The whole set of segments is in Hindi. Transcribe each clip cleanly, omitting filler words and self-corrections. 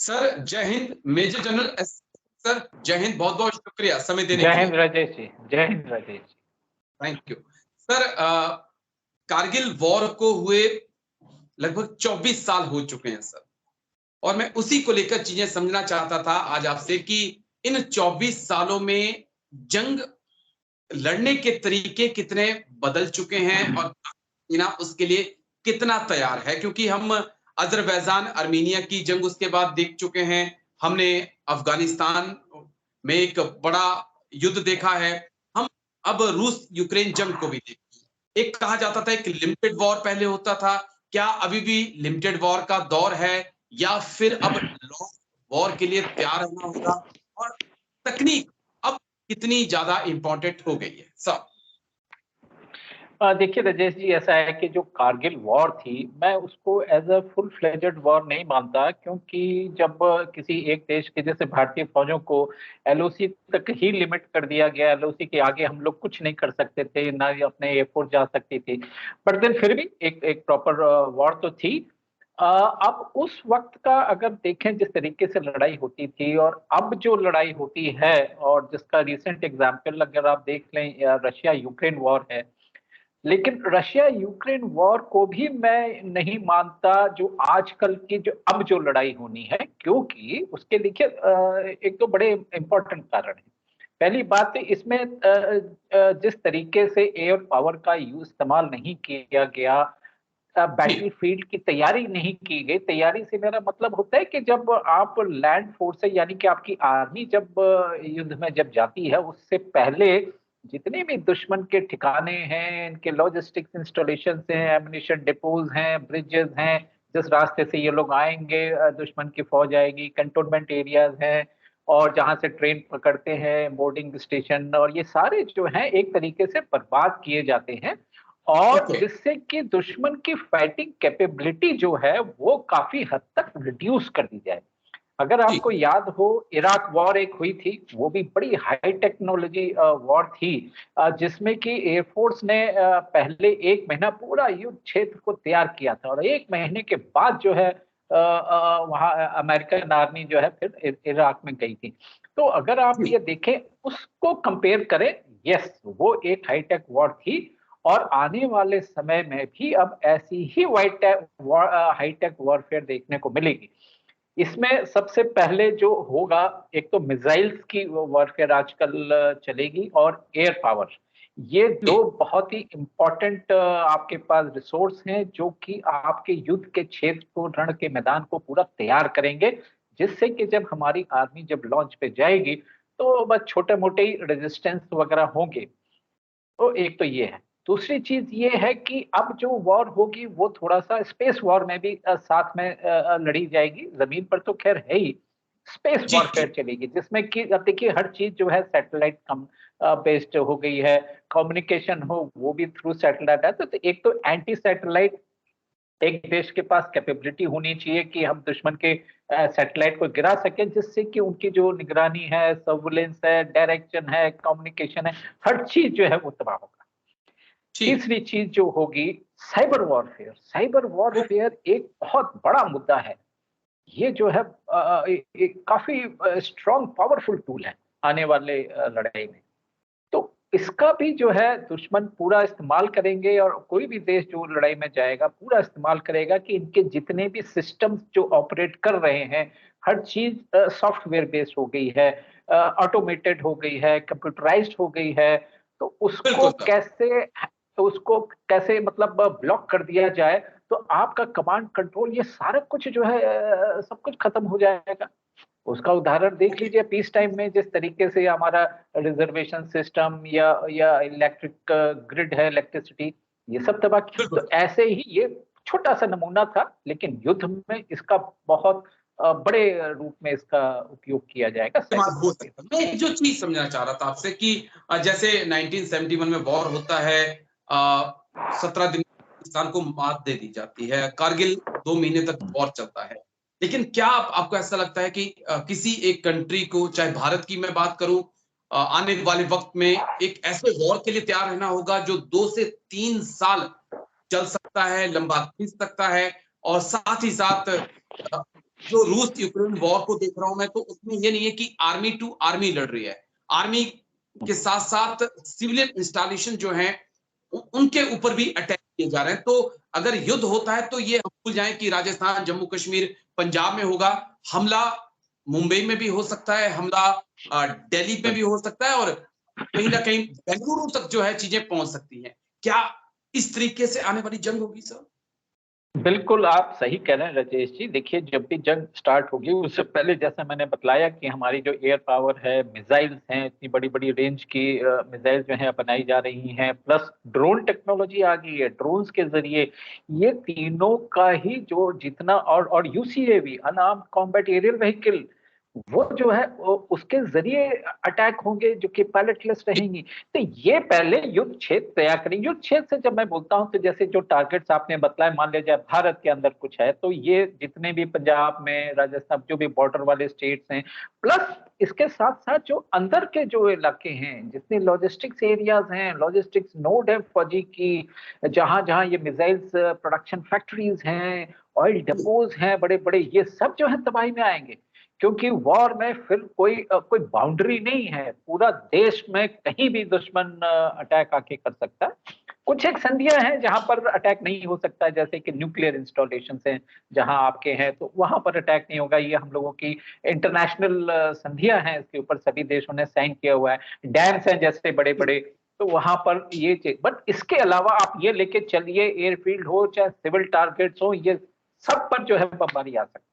सर जय हिंद। मेजर जनरल सर जय हिंद, बहुत बहुत शुक्रिया समय देने जय के हिंद लिए। राजेश जी, जय हिंद Rajesh ji. Thank you sir. Kargil war को हुए लगभग 24 साल हो चुके हैं सर, और मैं उसी को लेकर चीजें समझना चाहता था आज आपसे कि इन 24 सालों में जंग लड़ने के तरीके कितने बदल चुके हैं और ना उसके लिए कितना तैयार है, क्योंकि हम अजरबैजान अर्मीनिया की जंग उसके बाद देख चुके हैं, हमने अफगानिस्तान में एक बड़ा युद्ध देखा है, हम अब रूस यूक्रेन जंग को भी देखी। एक कहा जाता था एक लिमिटेड वॉर पहले होता था, क्या अभी भी लिमिटेड वॉर का दौर है या फिर अब लॉन्ग वॉर के लिए तैयार रहना होगा? और तकनीक अब कितनी ज्यादा इंपॉर्टेंट हो गई है सब? देखिए राजेश जी, ऐसा है कि जो कारगिल वॉर थी, मैं उसको as a full fledged war नहीं मानता, क्योंकि जब किसी एक देश के जैसे भारतीय फौजों को एलओसी तक ही लिमिट कर दिया गया, एलओसी के आगे हम लोग कुछ नहीं कर सकते थे, ना ही अपने एयरफोर्स जा सकती थी, बट देन फिर भी एक प्रॉपर वॉर तो थी। अब उस वक्त का अगर देखें जिस तरीके से लड़ाई होती थी और अब जो लड़ाई होती है, और जिसका रिसेंट एग्जाम्पल अगर आप देख लें, रशिया यूक्रेन वॉर है। लेकिन रशिया यूक्रेन वॉर को भी मैं नहीं मानता जो आजकल की जो अब जो लड़ाई होनी है, क्योंकि उसके देखिए एक तो बड़े इंपॉर्टेंट कारण है। पहली बात है इसमें जिस तरीके से एयर पावर का इस्तेमाल नहीं किया गया, बैटल फील्ड की तैयारी नहीं की गई। तैयारी से मेरा मतलब होता है कि जब आप लैंड फोर्स है, यानी कि आपकी आर्मी जब युद्ध में जब जाती है, उससे पहले जितने भी दुश्मन के ठिकाने हैं, इनके लॉजिस्टिक्स इंस्टॉलेशन हैं, एम्युनिशन डिपोज हैं, ब्रिजेस हैं, जिस रास्ते से ये लोग आएंगे, दुश्मन की फौज आएगी, कंटोनमेंट एरियाज हैं, और जहां से ट्रेन पकड़ते हैं, बोर्डिंग स्टेशन, और ये सारे जो हैं एक तरीके से बर्बाद किए जाते हैं, और ओके। जिससे कि दुश्मन की फाइटिंग कैपेबिलिटी जो है वो काफी हद तक रिड्यूस कर दी जाए। अगर ठीक। आपको याद हो, इराक वॉर एक हुई थी, वो भी बड़ी हाई टेक्नोलॉजी वॉर थी, जिसमें कि एयरफोर्स ने पहले 1 महीना पूरा युद्ध क्षेत्र को तैयार किया था, और 1 महीने के बाद जो है वहाँ अमेरिकन आर्मी जो है फिर इराक में गई थी। तो अगर आप ठीक। ये देखें, उसको कंपेयर करें, यस वो एक हाईटेक वॉर थी, और आने वाले समय में भी अब ऐसी ही हाईटेक वॉरफेयर देखने को मिलेगी। इसमें सबसे पहले जो होगा, एक तो मिसाइल्स की वॉरफेयर आजकल चलेगी, और एयर पावर। ये दो ठीक। बहुत ही इंपॉर्टेंट आपके पास रिसोर्स हैं, जो कि आपके युद्ध के क्षेत्र को, रण के मैदान को पूरा तैयार करेंगे, जिससे कि जब हमारी आर्मी जब लॉन्च पे जाएगी, तो बस छोटे मोटे ही रेजिस्टेंस वगैरह होंगे। तो एक तो ये है। दूसरी चीज ये है कि अब जो वॉर होगी वो थोड़ा-सा स्पेस वॉर में भी साथ में लड़ी जाएगी। ज़मीन पर तो ख़ैर है ही, स्पेस ठीक। वॉरफेयर चलेगी, जिसमें कि अब देखिए हर चीज़ जो है सैटेलाइट बेस्ड हो गई है। कम्युनिकेशन हो वो भी थ्रू सैटेलाइट है। तो एक तो एंटी सैटेलाइट एक देश के पास कैपेबिलिटी होनी चाहिए कि हम दुश्मन के सैटेलाइट को गिरा सकें, जिससे कि उनकी जो निगरानी है, सर्विलेंस है, डायरेक्शन है, कम्युनिकेशन है, हर चीज़ जो है वो तबाह होगा। ठीक। तीसरी चीज जो होगी, cyber warfare. Cyber okay. Warfare एक बहुत बड़ा मुद्दा है। ये जो है एक काफी स्ट्रॉन्ग पावरफुल टूल है आने वाले लड़ाई में। तो इसका भी जो है दुश्मन पूरा इस्तेमाल करेंगे, और कोई भी देश जो लड़ाई में जाएगा पूरा इस्तेमाल करेगा कि इनके जितने भी सिस्टम्स जो ऑपरेट कर रहे हैं, हर चीज सॉफ्टवेयर बेस्ड हो गई है, ऑटोमेटेड हो गई है, कंप्यूटराइज्ड हो गई है। तो बिल्कुल सर। उसको कैसे मतलब ब्लॉक कर दिया जाए, तो आपका कमांड कंट्रोल ये सारा कुछ जो है सब कुछ खत्म हो जाएगा। उसका उदाहरण देख ओके। लीजिए पीस टाइम में, जिस तरीके से हमारा रिजर्वेशन सिस्टम या इलेक्ट्रिक ग्रिड है, इलेक्ट्रिसिटी, ये सब तबाह बिल्कुल तो सर। ऐसे ही ये छोटा सा नमूना था, लेकिन युद्ध में इसका बहुत बड़े रूप में इसका उपयोग किया जाएगा, साइबर इस्तेमाल हो वॉरफेयर। सकता है। मैं एक जो चीज समझना चाह रहा था आपसे कि जैसे 1971 में वॉर होता है, 17 दिन पाकिस्तान को मात दे दी जाती है, कारगिल 2 महीने तक वॉर चलता है। लेकिन क्या आपको ऐसा लगता है कि किसी एक कंट्री को, चाहे भारत की मैं बात करूं, आने वाले वक्त में एक ऐसे वॉर के लिए तैयार रहना होगा जो 2 से 3 साल चल सकता है, लंबा खींच सकता है, और साथ ही साथ जो रूस यूक्रेन वॉर को देख रहा हूं मैं, तो उसमें ये नहीं है कि आर्मी टू आर्मी लड़ रही है, आर्मी के साथ साथ सिविलियन इंस्टॉलेशन जो है उनके ऊपर भी अटैक किए जा रहे हैं। तो अगर युद्ध होता है तो ये हम भूल जाएं कि राजस्थान, जम्मू कश्मीर, पंजाब में होगा हमला, मुंबई में भी हो सकता है हमला, दिल्ली में भी हो सकता है, और कहीं ना कहीं बेंगलुरु तक जो है चीजें पहुंच सकती हैं। क्या इस तरीके से आने वाली जंग होगी सर? बिल्कुल, आप सही कह रहे हैं राजेश जी। देखिए, जब भी जंग स्टार्ट होगी उससे पहले जैसा मैंने बतलाया कि हमारी जो एयर पावर है, मिसाइल्स हैं, इतनी बड़ी-बड़ी रेंज की मिसाइल जो है बनाई जा रही हैं, प्लस ड्रोन टेक्नोलॉजी आ गई है। ड्रोन्स के ज़रिए ये तीनों का ही जो जितना और UCAV unarmoured combat aerial vehicle वो जो है उसके ज़रिए अटैक होंगे जो कि पायलटलेस रहेंगी। तो ये पहले युद्ध क्षेत्र तैयार करेंगे। युद्ध क्षेत्र से जब मैं बोलता हूँ तो जैसे जो टारगेट्स आपने बतलाए, मान लिया जाए भारत के अंदर कुछ है, तो ये जितने भी पंजाब में, राजस्थान, जो भी बॉर्डर वाले स्टेट्स हैं, प्लस इसके साथ-साथ जो अंदर के जो इलाके हैं, जितने लॉजिस्टिक्स एरियाज़ हैं, लॉजिस्टिक्स नोड है फौजी की, जहाँ-जहाँ ये मिसाइल्स प्रोडक्शन फैक्ट्रीज़ हैं, ऑयल डिपोज़ हैं बड़े-बड़े, ये सब जो है तबाही में आएँगे। क्योंकि वॉर में फिर कोई बाउंड्री नहीं है, पूरा देश में कहीं भी दुश्मन अटैक आके कर सकता है। कुछ एक संधियाँ हैं जहाँ पर अटैक नहीं हो सकता, जैसे कि न्यूक्लियर इंस्टॉलेशंस हैं, जहाँ आपके हैं तो वहाँ पर अटैक नहीं होगा। ये हम लोगों की इंटरनेशनल संधियाँ हैं, इसके ऊपर सभी देशों ने साइन किया हुआ है। डैम्स हैं जैसे बड़े-बड़े, तो वहाँ पर ये चीज़, बट इसके अलावा आप ये लेके चलिए, एयरफील्ड हो चाहे सिविल टारगेट्स हो, ये सब पर जो है बमबारी आ सकती है।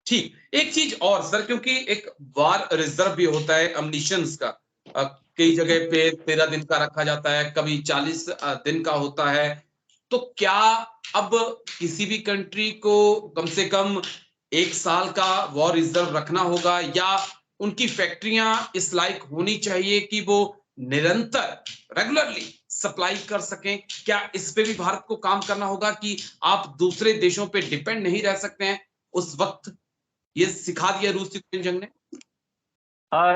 ठीक, एक चीज और सर, क्योंकि एक वार रिजर्व भी होता है अम्निशंस का, कई जगह पे 13 दिन का रखा जाता है, कभी 40 दिन का होता है। तो क्या अब किसी भी कंट्री को कम से कम 1 साल का वॉर रिजर्व रखना होगा, या उनकी फैक्ट्रियां इस लायक होनी चाहिए कि वो निरंतर रेगुलरली सप्लाई कर सकें? क्या इस पे भी भारत को काम करना होगा कि आप दूसरे देशों पे डिपेंड नहीं रह सकते हैं? उस वक्त ये सिखा दिया रूस यूक्रेन जंग ने।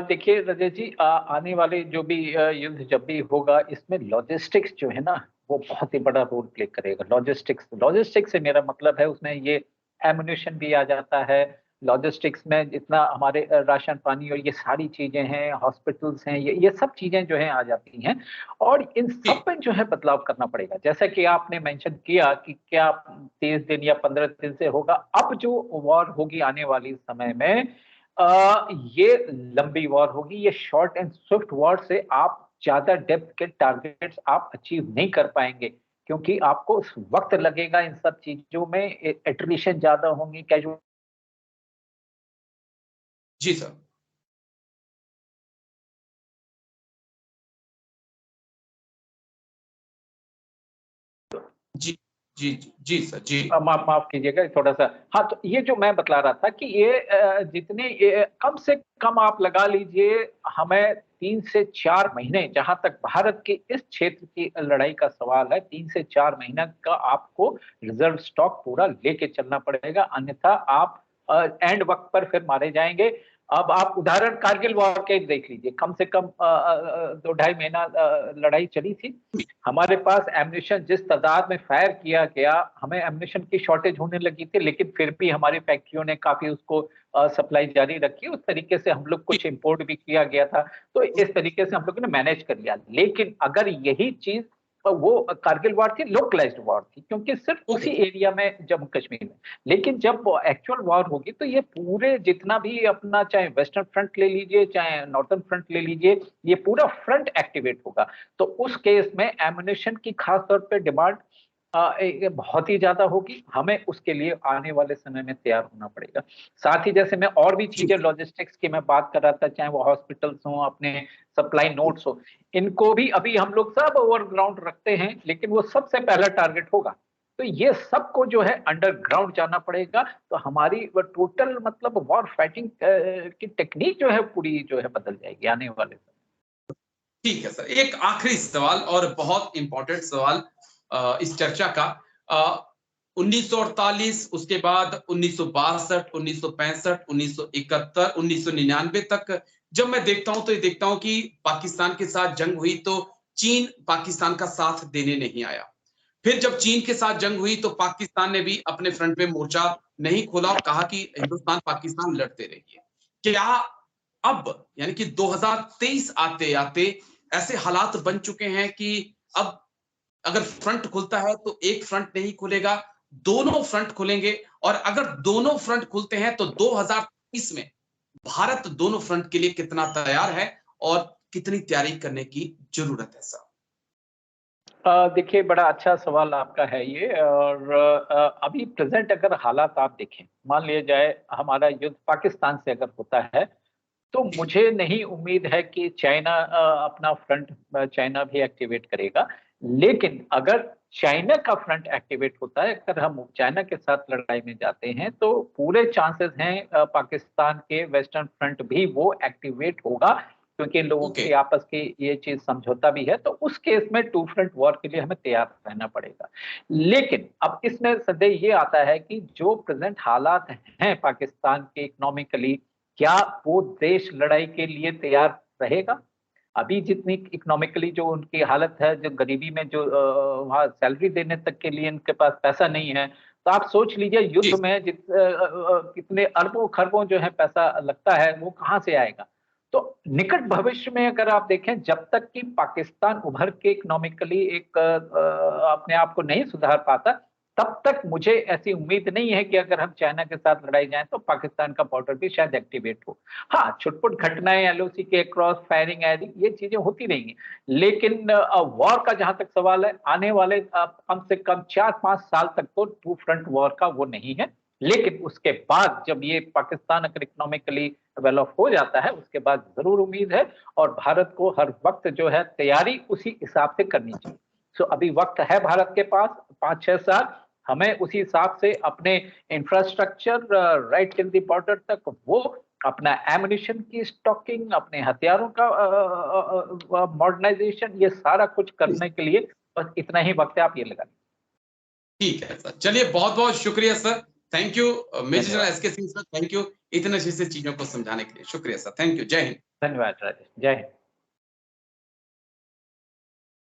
देखिए रजत जी, आने वाले जो भी युद्ध जब भी होगा, इसमें लॉजिस्टिक्स जो है ना, वो बहुत ही बड़ा रोल प्ले करेगा। लॉजिस्टिक्स लॉजिस्टिक्स से मेरा मतलब है उसमें ये एम्यूनेशन भी आ जाता है। लॉजिस्टिक्स में जितना हमारे राशन पानी और ये सारी चीजें हैं, हॉस्पिटल्स हैं, ये सब चीजें जो हैं आ जाती हैं, और इन जी, सब पे जो है बदलाव करना पड़ेगा। जैसा कि आपने मेंशन किया कि क्या 30 दिन या 15 दिन से होगा। अब जो वॉर होगी आने वाली समय में, ये लंबी वॉर होगी। ये शॉर्ट एंड स्विफ्ट वॉर से आप ज़्यादा डेप्थ के टारगेट्स आप अचीव नहीं कर पाएँगे, क्योंकि आपको वक़्त लगेगा इन सब चीज़ों में, एट्रिशन ज़्यादा होंगी, कैजुअल जी सर। जी, जी, जी, जी सर, जी। माफ़ माफ़ कीजिएगा थोड़ा-सा। हाँ, तो ये जो मैं बतला रहा था कि ये जितने ये कम से कम आप लगा लीजिए, हमें 3 से 4 महीने, जहाँ तक भारत के इस क्षेत्र की लड़ाई का सवाल है, 3 से 4 महीना का आपको रिज़र्व स्टॉक पूरा लेके चलना पड़ेगा, अन्यथा आप एंड वक़्त पर फिर मारे जाएँगे। अब आप उदाहरण कारगिल वॉर के देख लीजिए, कम से कम 2 ढाई महीना लड़ाई चली थी। हमारे पास एम्यूनिशन जिस तादाद में फायर किया गया, हमें एम्यूनिशन की शॉर्टेज होने लगी थी, लेकिन फिर भी हमारी फैक्ट्रियों ने काफ़ी उसको सप्लाई जारी रखी। उस तरीके से हम लोग कुछ इम्पोर्ट भी किया गया था, तो इस तरीके से हम लोगों ने मैनेज कर लिया। लेकिन अगर यही चीज़ वो कारगिल वॉर थी, लोकलाइज़्ड वॉर थी, क्योंकि सिर्फ़ ओके, उसी एरिया में जम्मू कश्मीर में। लेकिन जब एक्चुअल वॉर होगी तो ये पूरे जितना भी अपना, चाहे वेस्टर्न फ्रंट ले लीजिए, चाहे नॉर्थर्न फ्रंट ले लीजिए, ये पूरा फ्रंट एक्टिवेट होगा। तो उस केस में एम्यूनिशन की खास तौर पे डिमांड बहुत ही ज़्यादा होगी। हमें उसके लिए आने वाले समय में तैयार होना पड़ेगा। साथ ही जैसे मैं और भी जी, चीज़ें लॉजिस्टिक्स की मैं बात कर रहा था, चाहे वो हॉस्पिटल्स हों, अपने सप्लाई नोड्स हो, इनको भी अभी हम लोग सब ओवरग्राउंड रखते हैं, लेकिन वो सबसे पहला टारगेट होगा। तो ये सबको जो है अंडरग्राउंड जाना पड़ेगा, तो हमारी वो टोटल मतलब वॉर फाइटिंग की टेक्नीक जो है पूरी जो है बदल जाएगी आने वाले समय। ठीक है सर। एक आखिरी सवाल और बहुत इंपॉर्टेंट सवाल इस चर्चा का। 1948, उसके बाद 1962, 1965, 1971, 1999 तक जब मैं देखता हूं तो ये देखता हूं कि पाकिस्तान के साथ जंग हुई तो चीन पाकिस्तान का साथ देने नहीं आया। फिर जब चीन के साथ जंग हुई तो पाकिस्तान ने भी अपने फ्रंट पे मोर्चा नहीं खोला और कहा कि हिंदुस्तान पाकिस्तान लड़ते रहिए। क्या अब यानी कि 2023 आते आते ऐसे हालात बन चुके हैं कि अब अगर फ्रंट खुलता है तो एक फ्रंट नहीं खुलेगा, दोनों फ्रंट खुलेंगे, और अगर दोनों फ्रंट खुलते हैं तो 2030 में भारत दोनों फ्रंट के लिए कितना तैयार है और कितनी तैयारी करने की जरूरत है सर? देखिए, बड़ा अच्छा सवाल आपका है ये। और अभी प्रेजेंट अगर हालात आप देखें, मान लिया जाए हमारा युद्ध पाकिस्तान से अगर होता है, तो मुझे नहीं उम्मीद है कि चाइना अपना फ्रंट चाइना भी एक्टिवेट करेगा। लेकिन अगर चाइना का फ्रंट एक्टिवेट होता है, अगर हम चाइना के साथ लड़ाई में जाते हैं, तो पूरे चांसेस हैं पाकिस्तान के वेस्टर्न फ्रंट भी वो एक्टिवेट होगा, क्योंकि इन लोगों ओके। की आपस की ये चीज समझौता भी है। तो उस केस में टू फ्रंट वॉर के लिए हमें तैयार रहना पड़ेगा। लेकिन अब इसमें संदेह ये आता है कि जो प्रेजेंट हालात हैं पाकिस्तान के इकोनॉमिकली, क्या वो देश लड़ाई के लिए तैयार रहेगा? अभी जितनी इकोनॉमिकली जो उनकी हालत है, जो गरीबी में जो वहाँ सैलरी देने तक के लिए इनके पास पैसा नहीं है, तो आप सोच लीजिए जी। युद्ध में कितने अरबों खरबों जो है पैसा लगता है, वो कहाँ से आएगा? तो निकट भविष्य में अगर आप देखें, जब तक कि पाकिस्तान उभर के इकोनॉमिकली एक अपने आप को नहीं सुधार पाता, तब तक मुझे ऐसी उम्मीद नहीं है कि अगर हम चाइना के साथ लड़ाई जाएं तो पाकिस्तान का बॉर्डर भी शायद एक्टिवेट हो। हाँ, छुटपुट घटनाएं एलओसी के क्रॉस फायरिंग आदि ये चीजें होती रहेंगी, लेकिन वॉर का जहां तक सवाल है, आने वाले कम से कम 4-5 साल तक तो टू फ्रंट वॉर का वो नहीं है। लेकिन उसके बाद जब ये पाकिस्तान अगर इकोनॉमिकली वेल ऑफ हो जाता है, उसके बाद जरूर उम्मीद है, और भारत को हर वक्त जो है तैयारी उसी हिसाब से करनी चाहिए। सो अभी वक्त है भारत के पास 5-6 साल, हमें उसी हिसाब से अपने infrastructure right till the border तक, वो अपना एमुनिशन की स्टॉकिंग, अपने हथियारों का मॉडर्नाइजेशन, ये सारा कुछ करने के लिए बस इतना ही वक्त है, आप ये लगा लीजिए। ठीक है सर, चलिए बहुत बहुत शुक्रिया sir. Thank you major general धन्यवाद। SK Singh sir, thank you इतने अच्छे से चीजों को समझाने के लिए। शुक्रिया सर, थैंक यू, जय हिंद। धन्यवाद राजेश, जय हिंद।